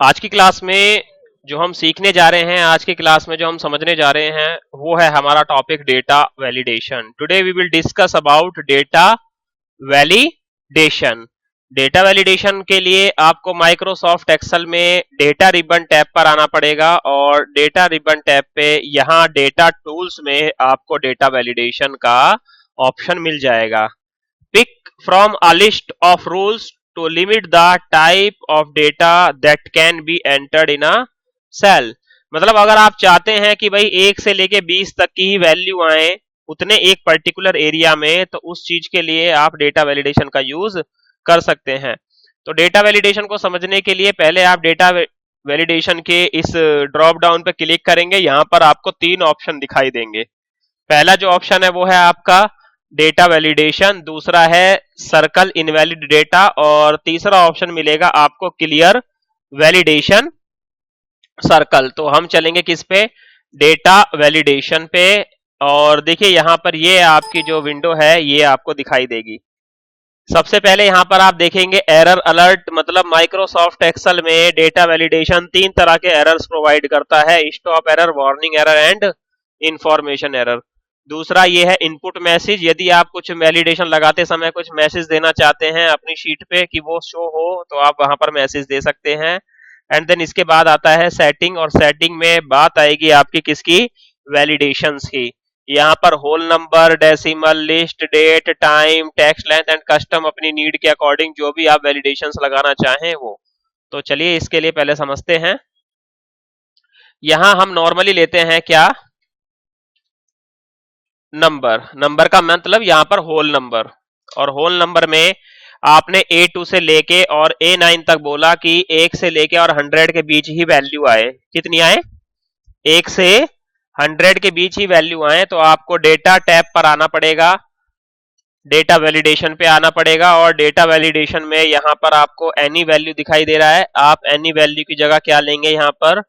आज की क्लास में जो हम सीखने जा रहे हैं, आज की क्लास में जो हम समझने जा रहे हैं, वो है हमारा topic data validation. Today we will discuss about data validation. Data validation के लिए आपको माइक्रोसॉफ्ट एक्सेल में डेटा रिबन टैब पर आना पड़ेगा और डेटा रिबन टैब पे यहाँ डेटा टूल्स में आपको डेटा वैलिडेशन का ऑप्शन मिल जाएगा। Pick from a list of rules to limit the type of data that can be entered in a cell। मतलब अगर आप चाहते हैं कि भाई 1 से लेके 20 तक की ही वैल्यू आए उतने एक पर्टिकुलर एरिया में, तो उस चीज के लिए आप डेटा वैलिडेशन का यूज कर सकते हैं। तो डेटा वैलिडेशन को समझने के लिए पहले आप डेटा वैलिडेशन के इस ड्रॉप डाउन पे क्लिक करेंगे। यहाँ पर आपको 3 ऑप्शन दिखाई देंगे। पहला जो ऑप्शन है वो है आपका डेटा वैलिडेशन, दूसरा है सर्कल इनवैलिड डेटा और तीसरा ऑप्शन मिलेगा आपको क्लियर वैलिडेशन सर्कल। तो हम चलेंगे किस पे? डेटा वैलिडेशन पे। और देखिए यहाँ पर ये आपकी जो विंडो है ये आपको दिखाई देगी। सबसे पहले यहाँ पर आप देखेंगे एरर अलर्ट, मतलब माइक्रोसॉफ्ट एक्सेल में डेटा वैलिडेशन 3 तरह के एरर्स प्रोवाइड करता है: stop error, warning error and information error. दूसरा ये है इनपुट मैसेज, यदि आप कुछ वैलिडेशन लगाते समय कुछ मैसेज देना चाहते हैं अपनी शीट पे कि वो शो हो, तो आप वहां पर मैसेज दे सकते हैं। एंड देन इसके बाद आता है सेटिंग, और सेटिंग में बात आएगी आपकी किसकी? वैलिडेशंस की। यहाँ पर whole number, decimal, list, date, time, text length and custom, अपनी नीड के अकॉर्डिंग जो भी आप वैलिडेशंस लगाना चाहें वो। तो चलिए इसके लिए पहले समझते हैं। यहाँ हम नॉर्मली लेते हैं क्या? नंबर। नंबर का मतलब यहाँ पर होल नंबर, और होल नंबर में आपने A2 से लेके और A9 तक बोला कि 1 से लेके और 100 के बीच ही वैल्यू आए। कितनी आए? 1 से 100 के बीच ही वैल्यू आए। तो आपको डेटा टैब पर आना पड़ेगा, डेटा वैलिडेशन पे आना पड़ेगा, और डेटा वैलिडेशन में यहाँ पर आपको एनी वैल्यू दिखाई दे रहा है। आप एनी वैल्यू की जगह क्या लेंगे? यहाँ पर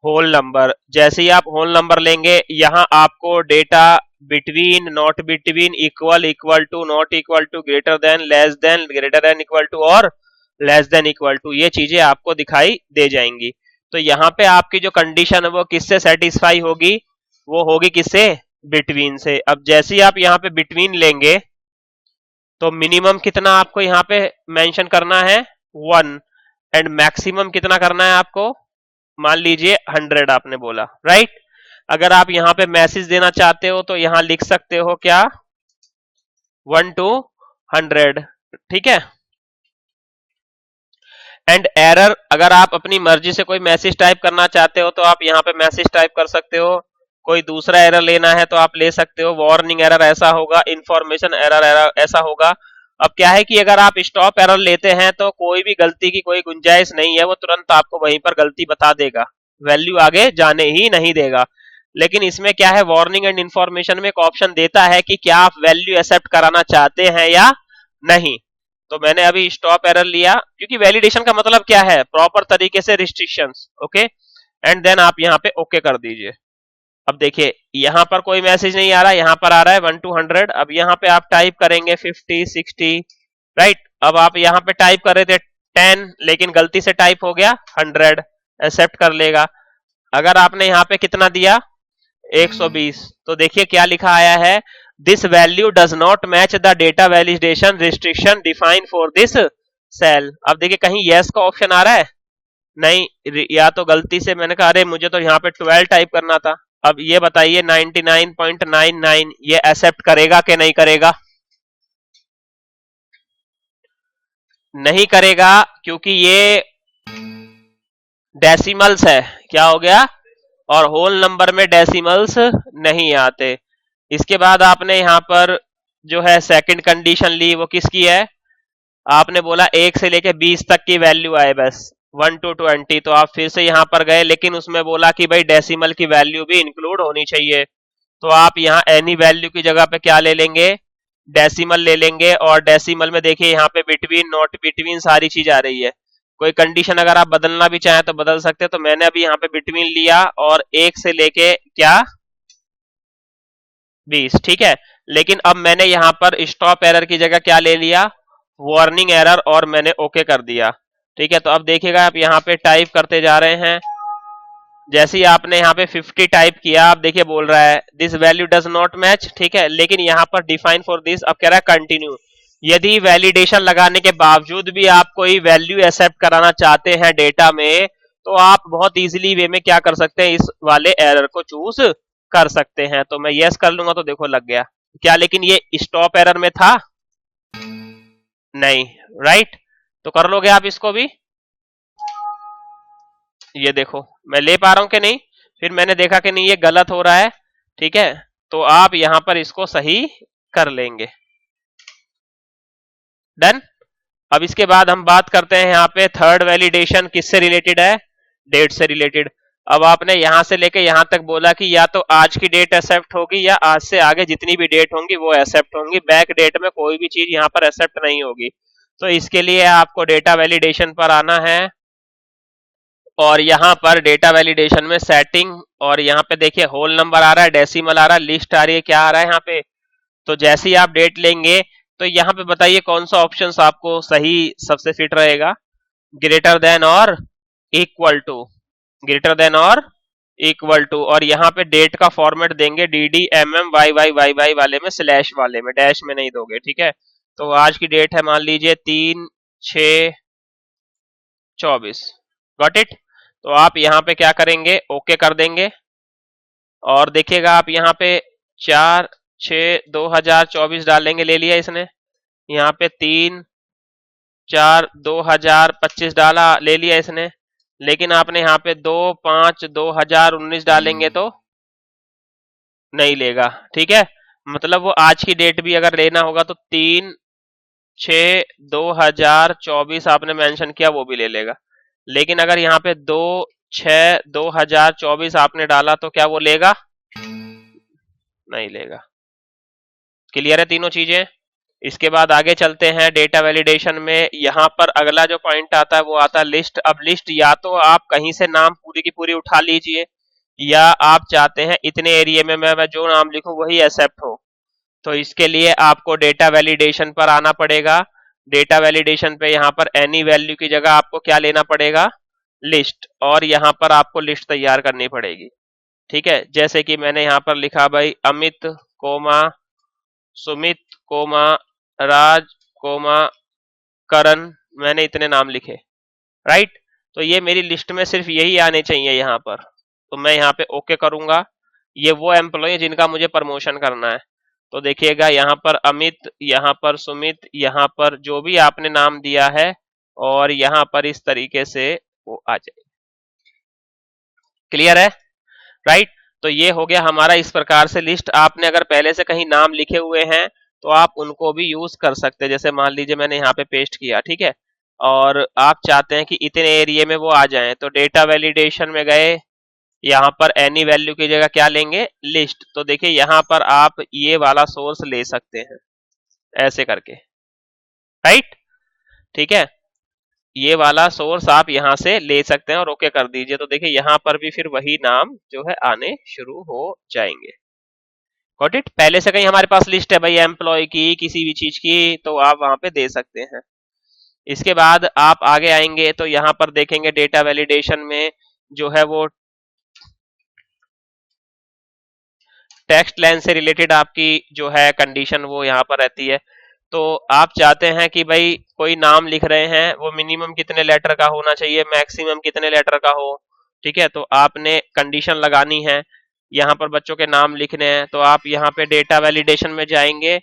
होल नंबर। जैसे ही आप होल नंबर लेंगे, यहाँ आपको data between, not between, equal, equal to, not equal to, greater than, less than, greater than equal to और लेस देन इक्वल टू, ये चीजें आपको दिखाई दे जाएंगी। तो यहाँ पे आपकी जो कंडीशन है वो किससे सेटिस्फाई होगी? वो होगी किससे? बिटवीन से। अब जैसे ही आप यहाँ पे बिटवीन लेंगे तो मिनिमम कितना आपको यहाँ पे मेंशन करना है? 1। एंड मैक्सिमम कितना करना है आपको? मान लीजिए 100 आपने बोला, राइट। अगर आप यहाँ पे मैसेज देना चाहते हो तो यहाँ लिख सकते हो क्या? 1 to 100, ठीक है। एंड एरर, अगर आप अपनी मर्जी से कोई मैसेज टाइप करना चाहते हो तो आप यहाँ पे मैसेज टाइप कर सकते हो। कोई दूसरा एरर लेना है तो आप ले सकते हो। वार्निंग एरर ऐसा होगा, इंफॉर्मेशन एरर ऐसा होगा। अब क्या है कि अगर आप स्टॉप एरर लेते हैं तो कोई भी गलती की कोई गुंजाइश नहीं है, वो तुरंत आपको वहीं पर गलती बता देगा, वैल्यू आगे जाने ही नहीं देगा। लेकिन इसमें क्या है, वार्निंग एंड इंफॉर्मेशन में एक ऑप्शन देता है कि क्या आप वैल्यू एक्सेप्ट कराना चाहते हैं या नहीं। तो मैंने अभी स्टॉप एरर लिया, क्योंकि वैलिडेशन का मतलब क्या है? प्रॉपर तरीके से रिस्ट्रिक्शंस, ओके। एंड देन आप यहाँ पे ओके कर दीजिए। अब देखिए यहाँ पर कोई मैसेज नहीं आ रहा, यहाँ पर आ रहा है 1 to 100। अब यहाँ पे आप टाइप करेंगे 50, 60, राइट। अब आप यहाँ पे टाइप कर रहे थे 10, लेकिन गलती से टाइप हो गया 100, एक्सेप्ट कर लेगा। अगर आपने यहाँ पे कितना दिया? 120, तो देखिए क्या लिखा आया है? This value does not match the data validation restriction define for this cell. अब देखिए कहीं यस का ऑप्शन आ रहा है? नहीं, या तो गलती से मैंने कहा अरे मुझे तो यहाँ पे 12 टाइप करना था। अब ये बताइए 99.99 ये एक्सेप्ट करेगा कि नहीं करेगा? नहीं करेगा, क्योंकि ये डेसिमल्स है। क्या हो गया? और होल नंबर में डेसिमल्स नहीं आते। इसके बाद आपने यहाँ पर जो है सेकंड कंडीशन ली, वो किसकी है? आपने बोला 1 से लेके 20 तक की वैल्यू आए, बस 1 to 20। तो आप फिर से यहाँ पर गए, लेकिन उसमें बोला कि भाई डेसिमल की वैल्यू भी इंक्लूड होनी चाहिए। तो आप यहाँ एनी वैल्यू की जगह पे क्या ले लेंगे? डेसिमल ले लेंगे। और डेसिमल में देखिए यहाँ पे बिटवीन, नॉट बिटवीन, सारी चीज आ रही है। कोई कंडीशन अगर आप बदलना भी चाहें तो बदल सकते हैं। तो मैंने अभी यहाँ पे बिटवीन लिया और 1 से लेके क्या? 20, ठीक है। लेकिन अब मैंने यहाँ पर स्टॉप एरर की जगह क्या ले लिया? वार्निंग एरर, और मैंने ओके कर दिया। ठीक है, तो अब देखिएगा आप यहाँ पे टाइप करते जा रहे हैं। जैसे ही आपने यहाँ पे 50 टाइप किया, आप देखिए बोल रहा है this value does not match, ठीक है, लेकिन यहाँ पर डिफाइन फॉर दिस अब कह रहा है कंटिन्यू। यदि वैलिडेशन लगाने के बावजूद भी आप कोई वैल्यू एक्सेप्ट कराना चाहते हैं डेटा में, तो आप बहुत इजीली वे में क्या कर सकते हैं, इस वाले एरर को चूज कर सकते हैं। तो मैं यस कर लूंगा तो देखो लग गया क्या, लेकिन ये स्टॉप एरर में था नहीं, राइट। तो कर लोगे आप इसको भी, ये देखो मैं ले पा रहा हूं कि नहीं, फिर मैंने देखा कि नहीं ये गलत हो रहा है, ठीक है, तो आप यहां पर इसको सही कर लेंगे। डन। अब इसके बाद हम बात करते हैं यहाँ पे थर्ड वैलिडेशन किससे रिलेटेड है, डेट से रिलेटेड। अब आपने यहां से लेके यहां तक बोला कि या तो आज की डेट एक्सेप्ट होगी या आज से आगे जितनी भी डेट होंगी वो एक्सेप्ट होंगी, बैक डेट में कोई भी चीज यहाँ पर एक्सेप्ट नहीं होगी। तो इसके लिए आपको डेटा वैलिडेशन पर आना है, और यहाँ पर डेटा वैलिडेशन में सेटिंग, और यहाँ पे देखिए होल नंबर आ रहा है, डेसिमल आ रहा है, लिस्ट आ रही है, क्या आ रहा है यहाँ पे। तो जैसे ही आप डेट लेंगे तो यहाँ पे बताइए कौन सा ऑप्शन आपको सही सबसे फिट रहेगा, ग्रेटर देन और इक्वल टू, ग्रेटर देन और इक्वल टू, और यहाँ पे डेट का फॉर्मेट देंगे DDMM YYYY वाले में, स्लैश वाले में, डैश में नहीं दोगे, ठीक है। तो आज की डेट है मान लीजिए 3/6/24, गॉट इट। तो आप यहाँ पे क्या करेंगे, ओके कर देंगे, और देखिएगा आप यहाँ पे 4/6/2024 डालेंगे, ले लिया इसने। यहाँ पे 3/4/2025 डाला, ले लिया इसने। लेकिन आपने यहाँ पे 2/5/2019 डालेंगे तो नहीं लेगा, ठीक है। मतलब वो आज की डेट भी अगर लेना होगा तो 3/6/2024 आपने मेंशन किया, वो भी ले लेगा। लेकिन अगर यहाँ पे 2/6/2024 आपने डाला तो क्या वो लेगा, नहीं लेगा। क्लियर है तीनों चीजें। इसके बाद आगे चलते हैं डेटा वैलिडेशन में। यहाँ पर अगला जो पॉइंट आता है वो आता है लिस्ट। अब लिस्ट या तो आप कहीं से नाम पूरी की पूरी उठा लीजिए, या आप चाहते हैं इतने एरिया में मैं जो नाम लिखूं वही एक्सेप्ट हो। तो इसके लिए आपको डेटा वैलिडेशन पर आना पड़ेगा। डेटा वैलिडेशन पे यहाँ पर एनी वैल्यू की जगह आपको क्या लेना पड़ेगा, लिस्ट, और यहाँ पर आपको लिस्ट तैयार करनी पड़ेगी, ठीक है। जैसे कि मैंने यहाँ पर लिखा भाई अमित कोमा सुमित कोमा राज कोमा करण, मैंने इतने नाम लिखे, राइट। तो ये मेरी लिस्ट में सिर्फ यही आने चाहिए यहाँ पर। तो मैं यहाँ पे ओके करूंगा। ये वो एम्प्लॉय जिनका मुझे प्रमोशन करना है। तो देखिएगा यहाँ पर अमित, यहाँ पर सुमित, यहाँ पर जो भी आपने नाम दिया है, और यहाँ पर इस तरीके से वो आ जाए। क्लियर है, राइट। तो ये हो गया हमारा इस प्रकार से लिस्ट। आपने अगर पहले से कहीं नाम लिखे हुए हैं तो आप उनको भी यूज कर सकते हैं। जैसे मान लीजिए मैंने यहाँ पे पेस्ट किया, ठीक है, और आप चाहते हैं कि इतने एरिया में वो आ जाएं, तो डेटा वैलिडेशन में गए, यहाँ पर एनी वैल्यू की जगह क्या लेंगे, लिस्ट। तो देखिए यहाँ पर आप ये वाला सोर्स ले सकते हैं ऐसे करके, राइट, ठीक है। ये वाला सोर्स आप यहाँ से ले सकते हैं और ओके कर दीजिए। तो देखिए यहाँ पर भी फिर वही नाम जो है आने शुरू हो जाएंगे। Got it. पहले से कहीं हमारे पास लिस्ट है भाई एम्प्लॉय की, किसी भी चीज की, तो आप वहां पे दे सकते हैं। इसके बाद आप आगे आएंगे तो यहाँ पर देखेंगे डेटा वैलिडेशन में जो है वो टेक्स्ट लेंथ से रिलेटेड आपकी जो है कंडीशन वो यहाँ पर रहती है। तो आप चाहते हैं कि भाई कोई नाम लिख रहे हैं वो मिनिमम कितने लेटर का होना चाहिए, मैक्सिमम कितने लेटर का हो, ठीक है। तो आपने कंडीशन लगानी है, यहाँ पर बच्चों के नाम लिखने हैं। तो आप यहाँ पे डेटा वैलिडेशन में जाएंगे,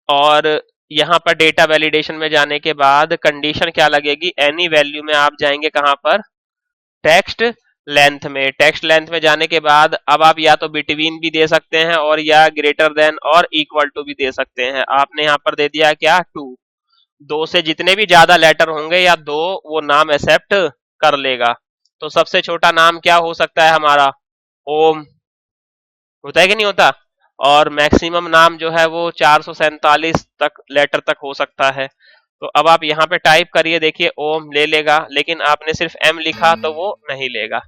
और यहाँ पर डेटा वैलिडेशन में जाने के बाद कंडीशन क्या लगेगी, एनी वैल्यू में आप जाएंगे कहाँ पर, टेक्स्ट लेंथ में। टेक्स्ट लेंथ में जाने के बाद अब आप या तो बिटवीन भी दे सकते हैं, और या ग्रेटर देन और इक्वल टू भी दे सकते हैं। आपने यहाँ पर दे दिया क्या, 2। दो से जितने भी ज्यादा लेटर होंगे या दो, वो नाम एक्सेप्ट कर लेगा। तो सबसे छोटा नाम क्या हो सकता है हमारा, ओम, होता है कि नहीं होता। और मैक्सिमम नाम जो है वो 447 तक लेटर तक हो सकता है। तो अब आप यहाँ पे टाइप करिए, देखिए ओम ले लेगा, लेकिन आपने सिर्फ एम लिखा तो वो नहीं लेगा,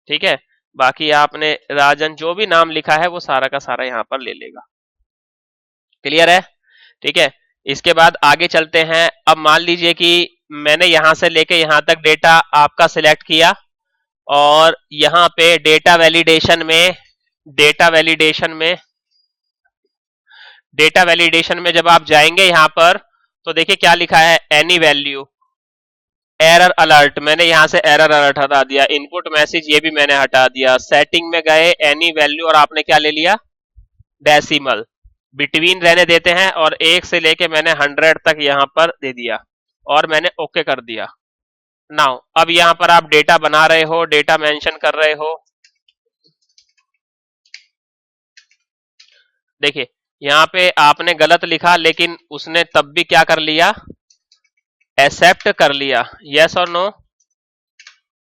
ठीक है। बाकी आपने राजन जो भी नाम लिखा है वो सारा का सारा यहाँ पर ले लेगा। क्लियर है, ठीक है। इसके बाद आगे चलते हैं। अब मान लीजिए कि मैंने यहां से लेके यहां तक डेटा आपका सिलेक्ट किया, और यहां पे डेटा वैलिडेशन में डेटा वैलिडेशन में जब आप जाएंगे यहां पर, तो देखिए क्या लिखा है, एनी वैल्यू एरर अलर्ट, मैंने यहां से एरर अलर्ट हटा दिया। इनपुट मैसेज ये भी मैंने हटा दिया। सेटिंग में गए, एनी वैल्यू, और आपने क्या ले लिया, डेसिमल। बिटवीन रहने देते हैं, और 1 से लेके मैंने 100 तक यहां पर दे दिया, और मैंने ओके कर दिया। नाउ अब यहां पर आप डेटा बना रहे हो, डेटा मेंशन कर रहे हो। देखिए यहां पे आपने गलत लिखा, लेकिन उसने तब भी क्या कर लिया, एक्सेप्ट कर लिया। यस और नो?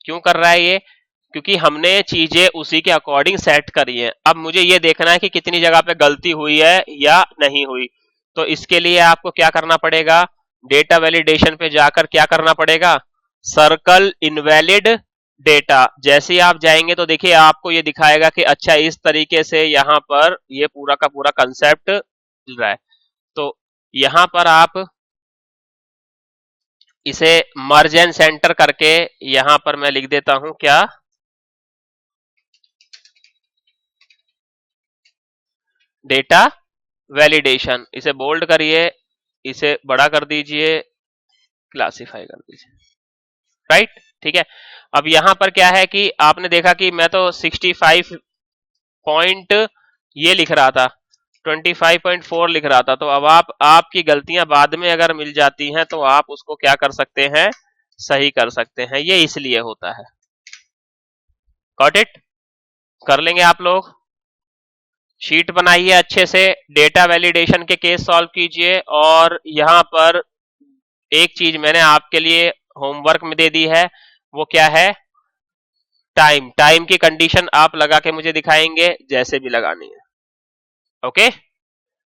क्यों कर रहा है ये? क्योंकि हमने चीजें उसी के अकॉर्डिंग सेट करी है। अब मुझे ये देखना है कि कितनी जगह पे गलती हुई है या नहीं हुई। तो इसके लिए आपको क्या करना पड़ेगा, डेटा वैलिडेशन पे जाकर क्या करना पड़ेगा, सर्कल इनवैलिड डेटा। जैसे ही आप जाएंगे तो देखिए आपको ये दिखाएगा कि अच्छा इस तरीके से यहाँ पर ये पूरा का पूरा कंसेप्ट चल रहा है। तो यहाँ पर आप इसे मर्ज एंड सेंटर करके यहां पर मैं लिख देता हूं क्या, डेटा वैलिडेशन। इसे बोल्ड करिए, इसे बड़ा कर दीजिए, क्लासिफाई कर दीजिए, राइट, ठीक है। अब यहां पर क्या है कि आपने देखा कि मैं तो 65 पॉइंट ये लिख रहा था, 25.4 लिख रहा था। तो अब आपकी गलतियां बाद में अगर मिल जाती हैं तो आप उसको क्या कर सकते हैं, सही कर सकते हैं। ये इसलिए होता है। Got it? कर लेंगे आप लोग। शीट बनाइए अच्छे से, डेटा वैलिडेशन के केस सॉल्व कीजिए, और यहां पर एक चीज मैंने आपके लिए होमवर्क में दे दी है, वो क्या है, टाइम की कंडीशन आप लगा के मुझे दिखाएंगे जैसे भी लगानी है। ओके,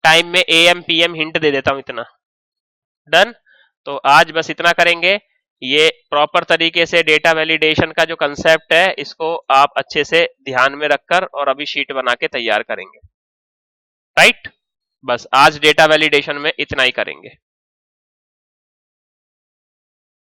टाइम में एएम पीएम हिंट दे देता हूं इतना। डन। तो आज बस इतना करेंगे। ये प्रॉपर तरीके से डेटा वैलिडेशन का जो कंसेप्ट है इसको आप अच्छे से ध्यान में रखकर और अभी शीट बना के तैयार करेंगे, राइट। बस आज डेटा वैलिडेशन में इतना ही करेंगे।